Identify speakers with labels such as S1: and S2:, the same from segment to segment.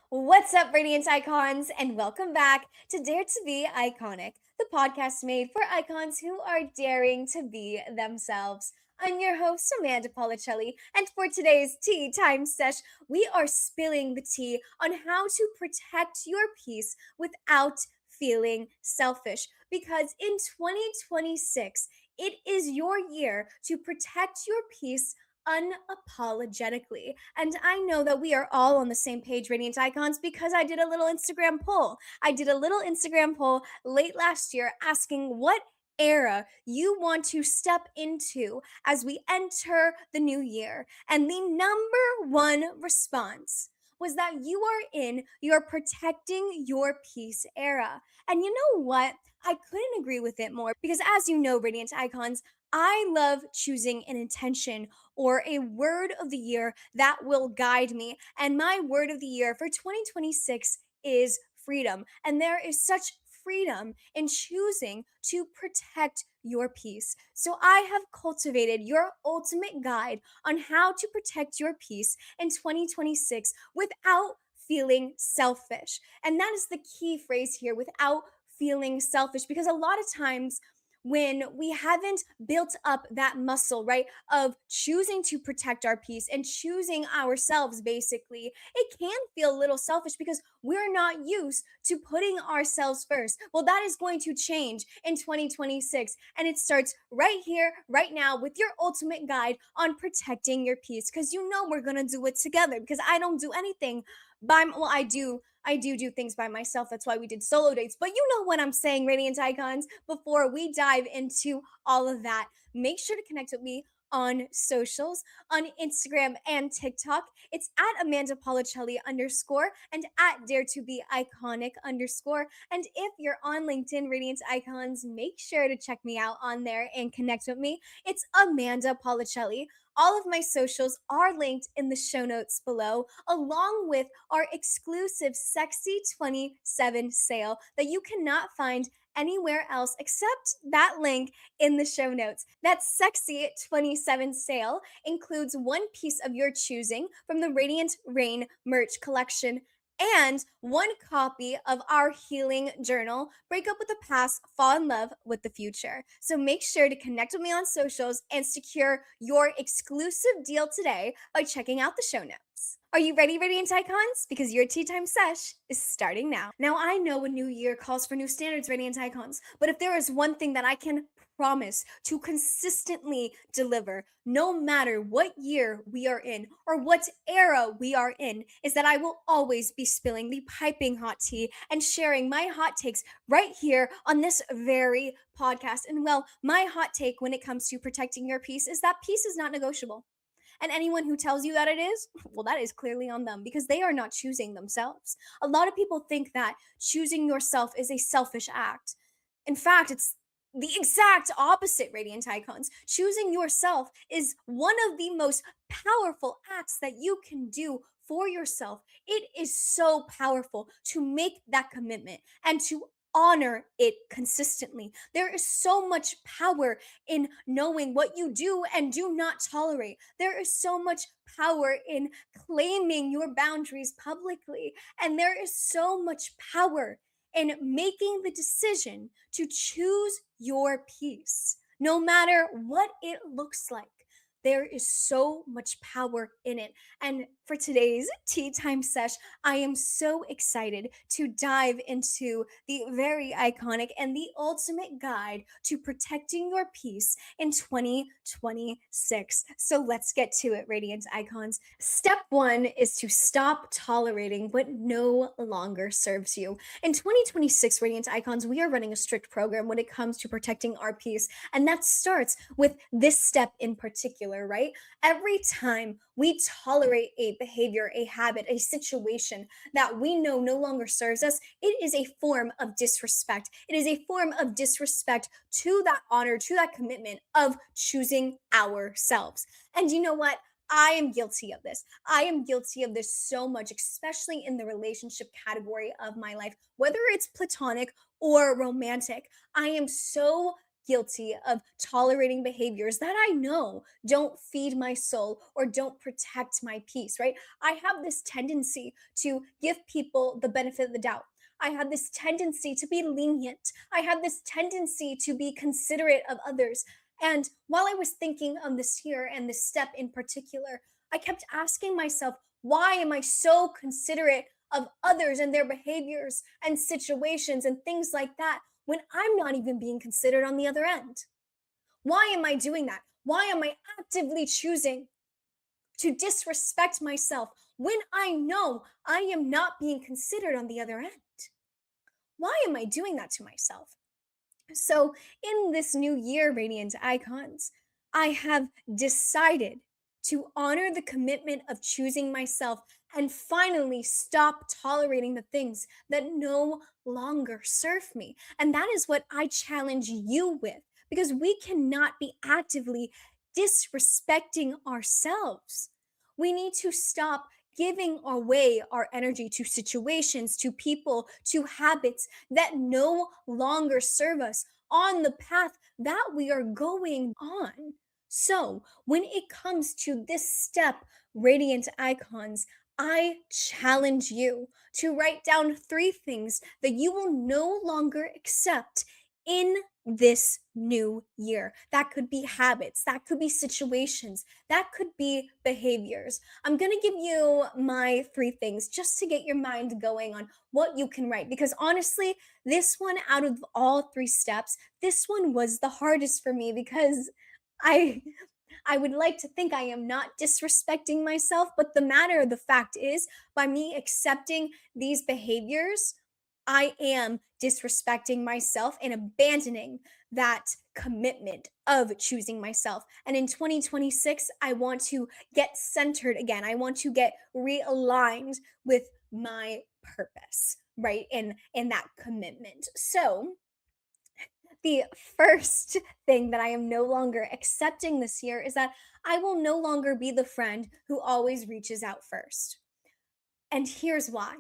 S1: What's up, Radiant Icons, and welcome back to Dare to Be Iconic, the podcast made for icons who are daring to be themselves. I'm your host, Amanda Policelli, and for today's Tea Time Sesh, we are spilling the tea on how to protect your peace without feeling selfish. Because in 2026, it is your year to protect your peace unapologetically. And I know that we are all on the same page, Radiant Icons, because I did a little Instagram poll. I did a little Instagram poll late last year asking what era you want to step into as we enter the new year. And the number one response was that you are in your protecting your peace era. And you know what? I couldn't agree with it more because, as you know, Radiant Icons, I love choosing an intention or a word of the year that will guide me. And my word of the year for 2026 is freedom. And there is such freedom in choosing to protect your peace. So I have cultivated your ultimate guide on how to protect your peace in 2026 without feeling selfish. And that is the key phrase here, without feeling selfish, because a lot of times when we haven't built up that muscle, right, of choosing to protect our peace and choosing ourselves, basically, it can feel a little selfish because we're not used to putting ourselves first. Well, that is going to change in 2026. And it starts right here, right now, with your ultimate guide on protecting your peace. Because you know we're going to do it together because I don't do anything well, I do things by myself. That's why we did solo dates. But you know what I'm saying, Radiant Icons. Before we dive into all of that, make sure to connect with me on socials, on Instagram and TikTok. It's at Amanda Policelli underscore and at Dare to Be Iconic underscore. And if you're on LinkedIn, Radiant Icons, make sure to check me out on there and connect with me. It's Amanda Policelli. All of my socials are linked in the show notes below, along with our exclusive Sexy 27 sale that you cannot find anywhere else except that link in the show notes. That Sexy 27 sale includes one piece of your choosing from the Radiant Rain merch collection and one copy of our healing journal, Break Up with the Past, Fall in Love with the Future. So make sure to connect with me on socials and secure your exclusive deal today by checking out the show notes. Are you ready, Radiant Icons? Because your tea time sesh is starting now. Now, I know a new year calls for new standards, Radiant Icons, but if there is one thing that I can promise to consistently deliver, no matter what year we are in or what era we are in, is that I will always be spilling the piping hot tea and sharing my hot takes right here on this very podcast. And well, my hot take when it comes to protecting your peace is that peace is not negotiable. And anyone who tells you that it is, well, that is clearly on them because they are not choosing themselves. A lot of people think that choosing yourself is a selfish act. In fact, it's the exact opposite, Radiant Icons. Choosing yourself is one of the most powerful acts that you can do for yourself. It is so powerful to make that commitment and to honor it consistently. There is so much power in knowing what you do and do not tolerate. There is so much power in claiming your boundaries publicly. And there is so much power in making the decision to choose your peace, no matter what it looks like. There is so much power in it. And for today's tea time sesh, I am so excited to dive into the very iconic and the ultimate guide to protecting your peace in 2026. So let's get to it, Radiant Icons. Step one is to stop tolerating what no longer serves you. In 2026, Radiant Icons, we are running a strict program when it comes to protecting our peace. And that starts with this step in particular, right? Every time we tolerate a behavior, a habit, a situation that we know no longer serves us, it is a form of disrespect. It is a form of disrespect to that honor, to that commitment of choosing ourselves. And you know what? I am guilty of this. I am guilty of this so much, especially in the relationship category of my life, whether it's platonic or romantic. I am so guilty of tolerating behaviors that I know don't feed my soul or don't protect my peace, right? I have this tendency to give people the benefit of the doubt. I have this tendency to be lenient. I have this tendency to be considerate of others. And while I was thinking on this here and this step in particular, I kept asking myself, why am I so considerate of others and their behaviors and situations and things like that when I'm not even being considered on the other end? Why am I doing that? Why am I actively choosing to disrespect myself when I know I am not being considered on the other end? Why am I doing that to myself? So, in this new year, Radiant Icons, I have decided to honor the commitment of choosing myself and finally stop tolerating the things that no longer serve me. And that is what I challenge you with, because we cannot be actively disrespecting ourselves. We need to stop giving away our energy to situations, to people, to habits that no longer serve us on the path that we are going on. So, when it comes to this step, Radiant Icons, I challenge you to write down 3 things that you will no longer accept in this new year. That could be habits, that could be situations, that could be behaviors. I'm going to give you my 3 things just to get your mind going on what you can write, because honestly, this one out of all 3 steps, this one was the hardest for me because I I would like to think I am not disrespecting myself, but the matter of the fact is, by me accepting these behaviors, I am disrespecting myself and abandoning that commitment of choosing myself. And in 2026, I want to get centered again. I want to get realigned with my purpose, right? In that commitment. So, the first thing that I am no longer accepting this year is that I will no longer be the friend who always reaches out first. And here's why.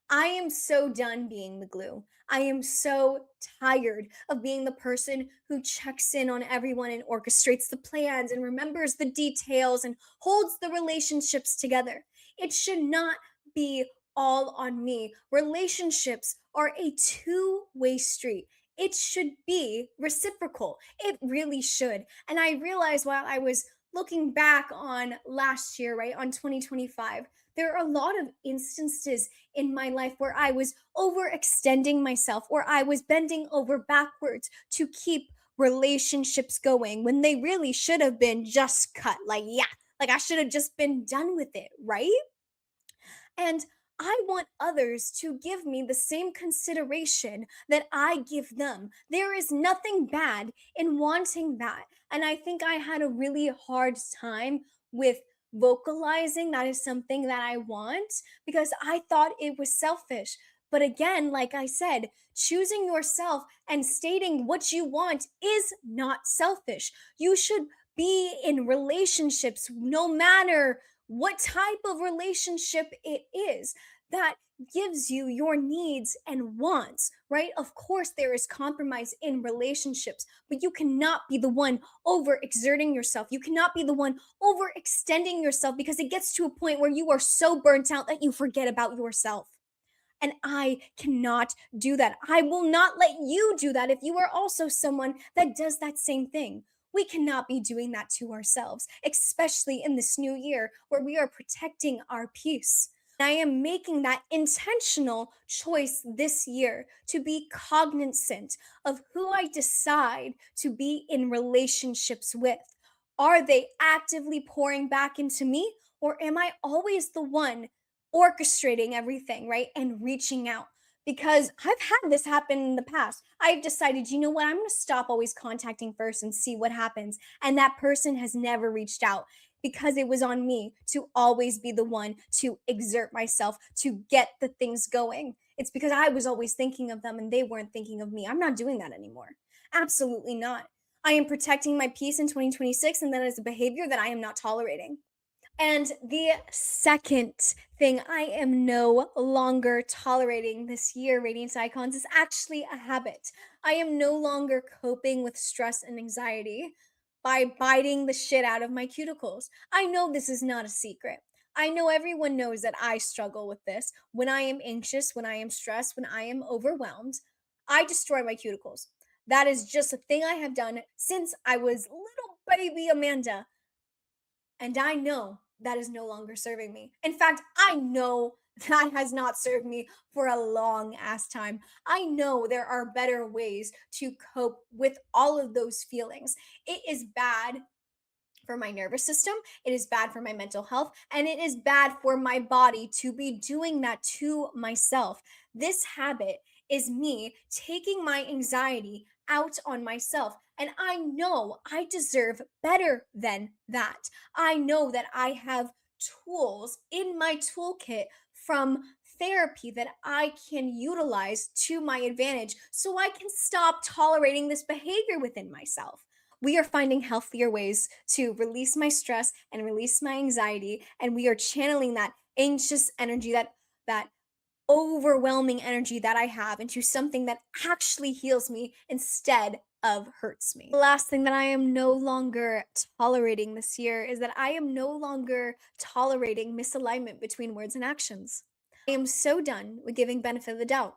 S1: I am so done being the glue. I am so tired of being the person who checks in on everyone and orchestrates the plans and remembers the details and holds the relationships together. It should not be all on me. Relationships are a two-way street. It should be reciprocal. It really should. And I realized while I was looking back on last year, right, on 2025, there are a lot of instances in my life where I was overextending myself, or I was bending over backwards to keep relationships going when they really should have been just cut. Like, yeah, like I should have just been done with it, right? And I want others to give me the same consideration that I give them. There is nothing bad in wanting that. And I think I had a really hard time with vocalizing that is something that I want because I thought it was selfish. But again, like I said, choosing yourself and stating what you want is not selfish. You should be in relationships no matter what type of relationship it is that gives you your needs and wants, right? Of course, there is compromise in relationships, but you cannot be the one overexerting yourself. You cannot be the one overextending yourself because it gets to a point where you are so burnt out that you forget about yourself. And I cannot do that. I will not let you do that if you are also someone that does that same thing. We cannot be doing that to ourselves, especially in this new year where we are protecting our peace. I am making that intentional choice this year to be cognizant of who I decide to be in relationships with. Are they actively pouring back into me, or am I always the one orchestrating everything, right? And reaching out. Because I've had this happen in the past. I've decided, you know what, I'm going to stop always contacting first and see what happens. And that person has never reached out because it was on me to always be the one to exert myself to get the things going. It's because I was always thinking of them and they weren't thinking of me. I'm not doing that anymore. Absolutely not. I am protecting my peace in 2026, and that is a behavior that I am not tolerating. And the second thing I am no longer tolerating this year, Radiant Icons, is actually a habit. I am no longer coping with stress and anxiety by biting the shit out of my cuticles. I know this is not a secret. I know everyone knows that I struggle with this. When I am anxious, when I am stressed, when I am overwhelmed, I destroy my cuticles. That is just a thing I have done since I was little baby Amanda. And I know that is no longer serving me. In fact, I know that has not served me for a long ass time. I know there are better ways to cope with all of those feelings. It is bad for my nervous system, it is bad for my mental health, and it is bad for my body to be doing that to myself. This habit is me taking my anxiety out on myself. And I know I deserve better than that. I know that I have tools in my toolkit from therapy that I can utilize to my advantage so I can stop tolerating this behavior within myself. We are finding healthier ways to release my stress and release my anxiety, and we are channeling that anxious energy, that overwhelming energy that I have, into something that actually heals me instead of hurts me. The last thing that I am no longer tolerating this year is that I am no longer tolerating misalignment between words and actions. I am so done with giving benefit of the doubt.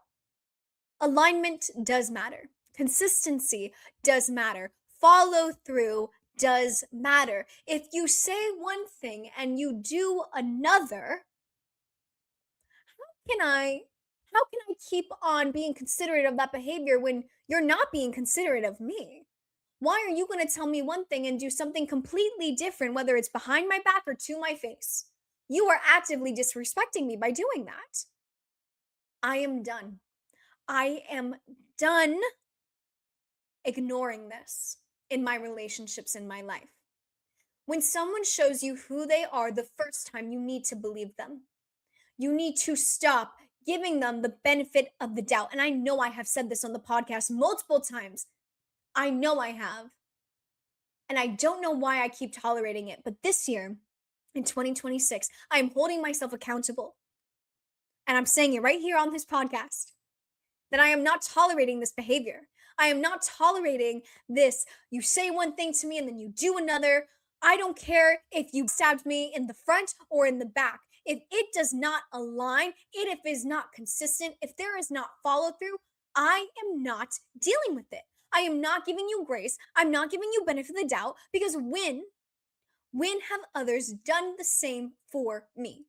S1: Alignment does matter. Consistency does matter. Follow through does matter. If you say one thing and you do another, can I how can I keep on being considerate of that behavior when you're not being considerate of me? Why are you going to tell me one thing and do something completely different, whether it's behind my back or to my face? You are actively disrespecting me by doing that. I am done. I am done ignoring this in my relationships in my life. When someone shows you who they are the first time, you need to believe them. You need to stop giving them the benefit of the doubt. And I know I have said this on the podcast multiple times. I know I have. And I don't know why I keep tolerating it. But this year, in 2026, I am holding myself accountable. And I'm saying it right here on this podcast that I am not tolerating this behavior. I am not tolerating this. You say one thing to me and then you do another. I don't care if you stabbed me in the front or in the back. If it does not align, if it is not consistent, if there is not follow through, I am not dealing with it. I am not giving you grace. I'm not giving you benefit of the doubt, because when have others done the same for me?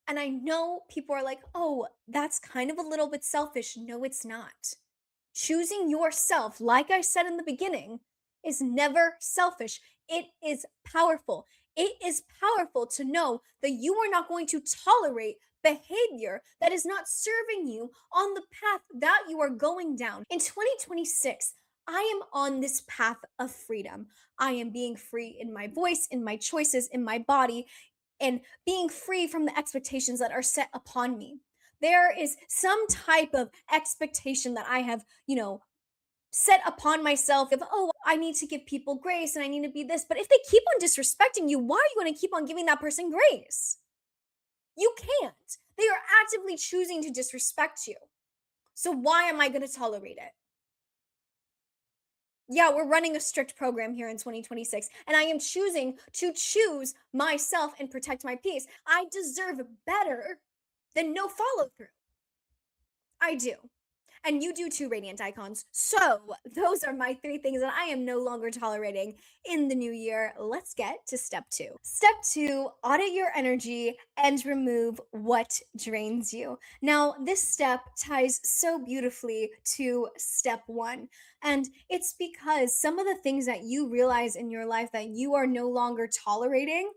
S1: And I know people are like, oh, that's kind of a little bit selfish. No, it's not. Choosing yourself, like I said in the beginning, is never selfish. It is powerful. It is powerful to know that you are not going to tolerate behavior that is not serving you on the path that you are going down. In 2026, I am on this path of freedom. I am being free in my voice, in my choices, in my body, and being free from the expectations that are set upon me. There is some type of expectation that I have, set upon myself of, oh, I need to give people grace and I need to be this. But if they keep on disrespecting you, why are you going to keep on giving that person grace? You can't. They are actively choosing to disrespect you. So why am I going to tolerate it? Yeah, we're running a strict program here in 2026, and I am choosing to choose myself and protect my peace. I deserve better than no follow through. I do. And you do too, Radiant Icons. So, those are my three things that I am no longer tolerating in the new year. Let's get to step two. Step two, audit your energy and remove what drains you. Now, this step ties so beautifully to step one. And it's because some of the things that you realize in your life that you are no longer tolerating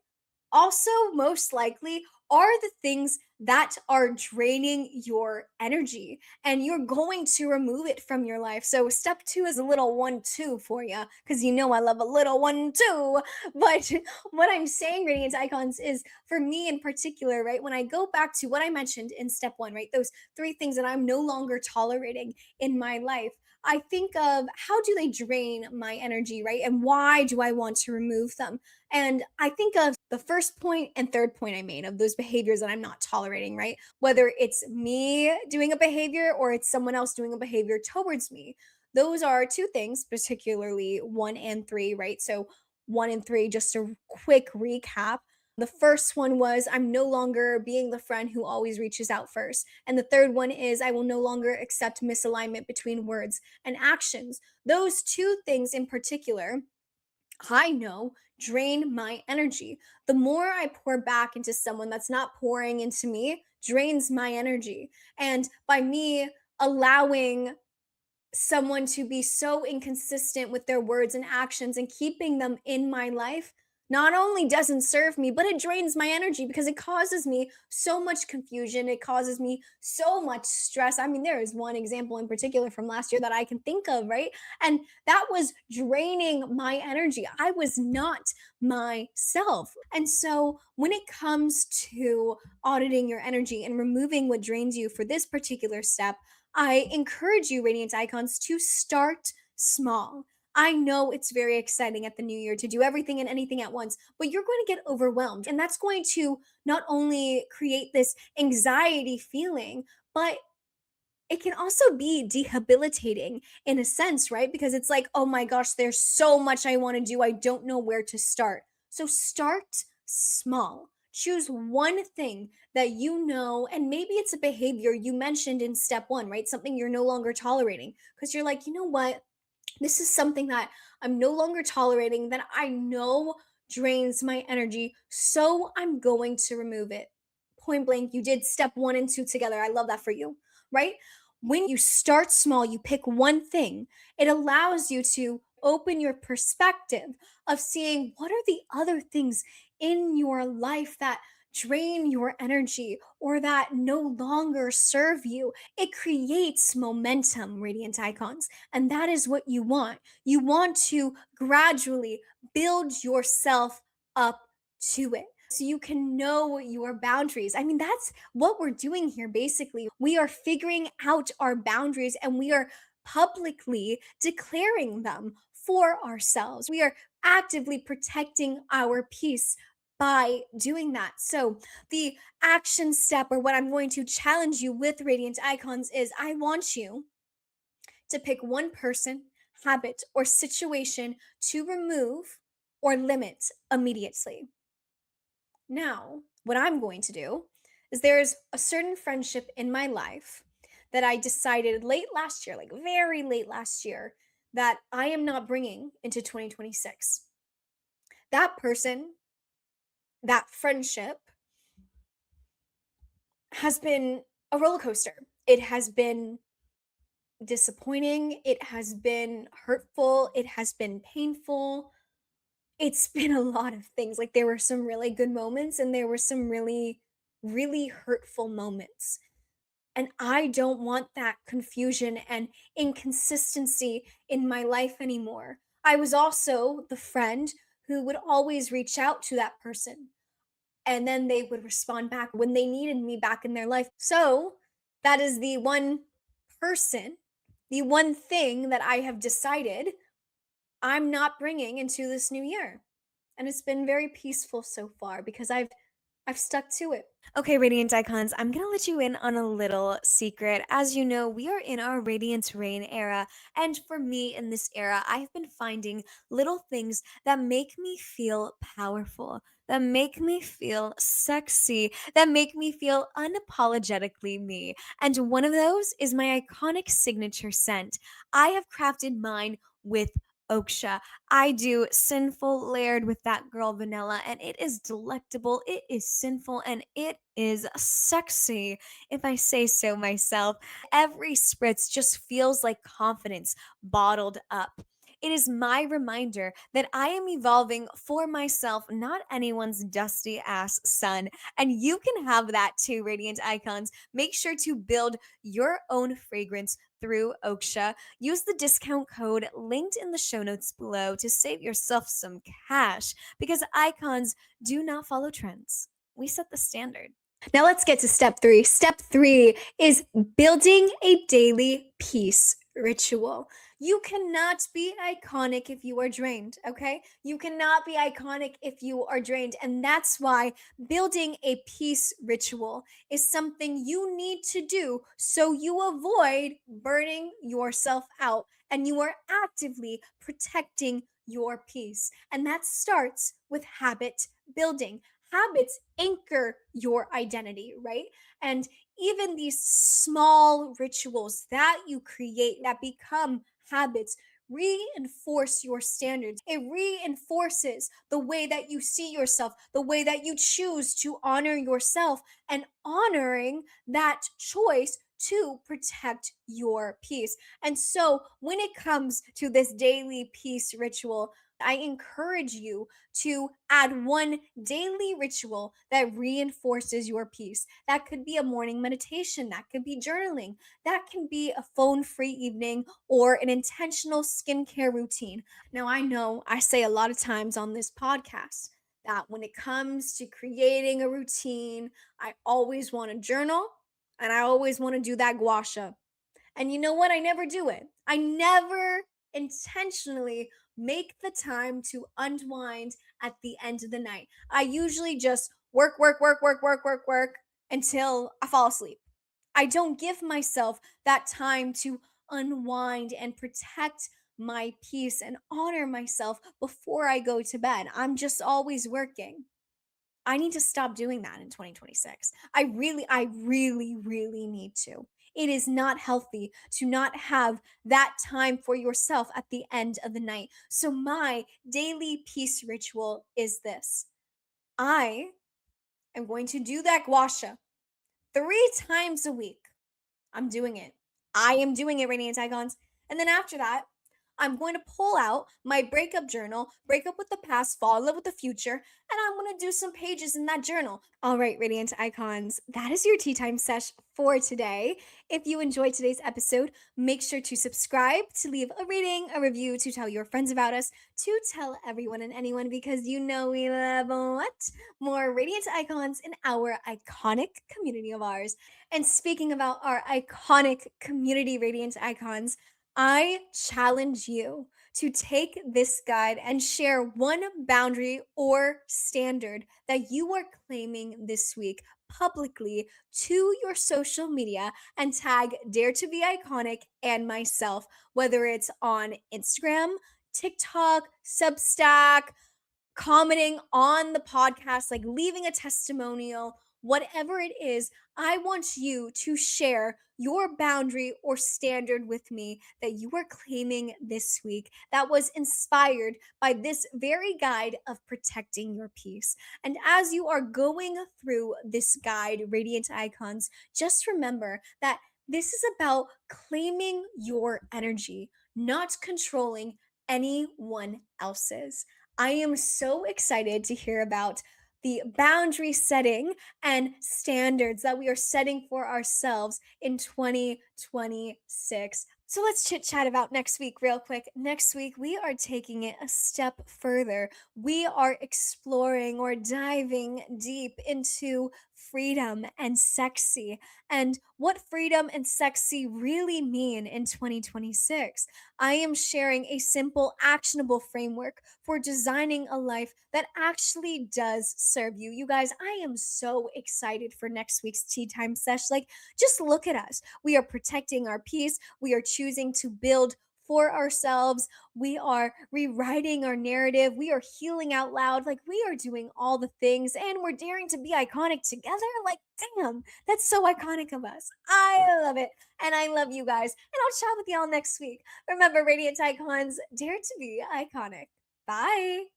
S1: also most likely are the things that are draining your energy, and you're going to remove it from your life. So step two is a little 1-2 for you, because I love a little 1-2. But what I'm saying, Radiant Icons, is for me in particular, right, when I go back to what I mentioned in step one, right, those three things that I'm no longer tolerating in my life, I think of how do they drain my energy, right, and why do I want to remove them. And I think of the first point and third point I made of those behaviors that I'm not tolerating, right? Whether it's me doing a behavior or it's someone else doing a behavior towards me. Those are two things, particularly one and three, right? So, one and three, just a quick recap. The first one was I'm no longer being the friend who always reaches out first. And the third one is I will no longer accept misalignment between words and actions. Those two things in particular I know drain my energy. The more I pour back into someone that's not pouring into me, drains my energy. And by me allowing someone to be so inconsistent with their words and actions and keeping them in my life not only doesn't serve me, but it drains my energy because it causes me so much confusion. It causes me so much stress. I mean, there is one example in particular from last year that I can think of, right? And that was draining my energy. I was not myself. And so when it comes to auditing your energy and removing what drains you for this particular step, I encourage you, Radiant Icons, to start small. I know it's very exciting at the new year to do everything and anything at once, but you're going to get overwhelmed. And that's going to not only create this anxiety feeling, but it can also be debilitating in a sense, right? Because it's like, oh my gosh, there's so much I want to do. I don't know where to start. So start small. Choose one thing that you know, and maybe it's a behavior you mentioned in step one, right? Something you're no longer tolerating because you're like, you know what? This is something that I'm no longer tolerating, that I know drains my energy. So I'm going to remove it. Point blank, you did step one and two together. I love that for you, right? When you start small, you pick one thing, it allows you to open your perspective of seeing what are the other things in your life that drain your energy or that no longer serve you. It creates momentum, Radiant Icons. And that is what you want. You want to gradually build yourself up to it so you can know your boundaries. I mean, that's what we're doing here basically. We are figuring out our boundaries and we are publicly declaring them for ourselves. We are actively protecting our peace by doing that. So, the action step, or what I'm going to challenge you with, Radiant Icons, is I want you to pick one person, habit, or situation to remove or limit immediately. Now, what I'm going to do is there's a certain friendship in my life that I decided late last year, like very late last year, that I am not bringing into 2026. That person, that friendship has been a roller coaster. It has been disappointing, it has been hurtful, it has been painful. It's been a lot of things. Like there were some really good moments and there were some really really hurtful moments. And I don't want that confusion and inconsistency in my life anymore. I was also the friend who would always reach out to that person and then they would respond back when they needed me back in their life. So, that is the one person, the one thing that I have decided I'm not bringing into this new year. And it's been very peaceful so far because I've stuck to it. Okay, Radiant Icons, I'm going to let you in on a little secret. As you know, we are in our Radiant Rain era. And for me in this era, I've been finding little things that make me feel powerful, that make me feel sexy, that make me feel unapologetically me. And one of those is my iconic signature scent. I have crafted mine with Oksha. I do sinful layered with that girl vanilla, and it is delectable, it is sinful, and it is sexy, if I say so myself. Every spritz just feels like confidence bottled up. It is my reminder that I am evolving for myself, not anyone's dusty ass son. And you can have that too, Radiant Icons. Make sure to build your own fragrance through Oksha. Use the discount code linked in the show notes below to save yourself some cash because icons do not follow trends. We set the standard. Now let's get to step three. Step three is building a daily peace ritual. You cannot be iconic if you are drained, okay? You cannot be iconic if you are drained. And that's why building a peace ritual is something you need to do so you avoid burning yourself out and you are actively protecting your peace. And that starts with habit building. Habits anchor your identity, right? And even these small rituals that you create that become habits reinforce your standards. It reinforces the way that you see yourself, the way that you choose to honor yourself, and honoring that choice to protect your peace. And so, when it comes to this daily peace ritual, I encourage you to add one daily ritual that reinforces your peace. That could be a morning meditation, that could be journaling, that can be a phone free evening, or an intentional skincare routine. Now, I know I say a lot of times on this podcast that when it comes to creating a routine, I always want to journal and I always want to do that gua sha. And you know what? I never do it. I never intentionally make the time to unwind at the end of the night. I usually just work until I fall asleep. I don't give myself that time to unwind and protect my peace and honor myself before I go to bed. I'm just always working. I need to stop doing that in 2026. I really need to. It is not healthy to not have that time for yourself at the end of the night. So, my daily peace ritual is this: I am going to do that gua sha 3 times a week. I'm doing it. I am doing it, Radiant Icons. And then after that, I'm going to pull out my breakup journal, break up with the past, fall in love with the future, and I'm going to do some pages in that journal. All right, Radiant Icons, that is your tea time sesh for today. If you enjoyed today's episode, make sure to subscribe, to leave a rating, a review, to tell your friends about us, to tell everyone and anyone, because you know we love what? More Radiant Icons in our iconic community of ours. And speaking about our iconic community Radiant Icons, I challenge you to take this guide and share one boundary or standard that you are claiming this week publicly to your social media and tag Dare to Be Iconic and myself, whether it's on Instagram, TikTok, Substack, commenting on the podcast, like leaving a testimonial, whatever it is. I want you to share your boundary or standard with me that you are claiming this week that was inspired by this very guide of protecting your peace. And as you are going through this guide, Radiant Icons, just remember that this is about claiming your energy, not controlling anyone else's. I am so excited to hear about the boundary setting and standards that we are setting for ourselves in 2026. So let's chit chat about next week real quick. Next week, we are taking it a step further. We are exploring or diving deep into freedom and sexy and what freedom and sexy really mean in 2026. I am sharing a simple, actionable framework for designing a life that actually does serve you. You guys, I am so excited for next week's tea time sesh. Like, just look at us. We are protecting our peace. We are choosing to build for ourselves. We are rewriting our narrative. We are healing out loud. Like, we are doing all the things and we're daring to be iconic together. Like, damn, that's so iconic of us. I love it. And I love you guys. And I'll chat with y'all next week. Remember, Radiant Icons, dare to be iconic. Bye.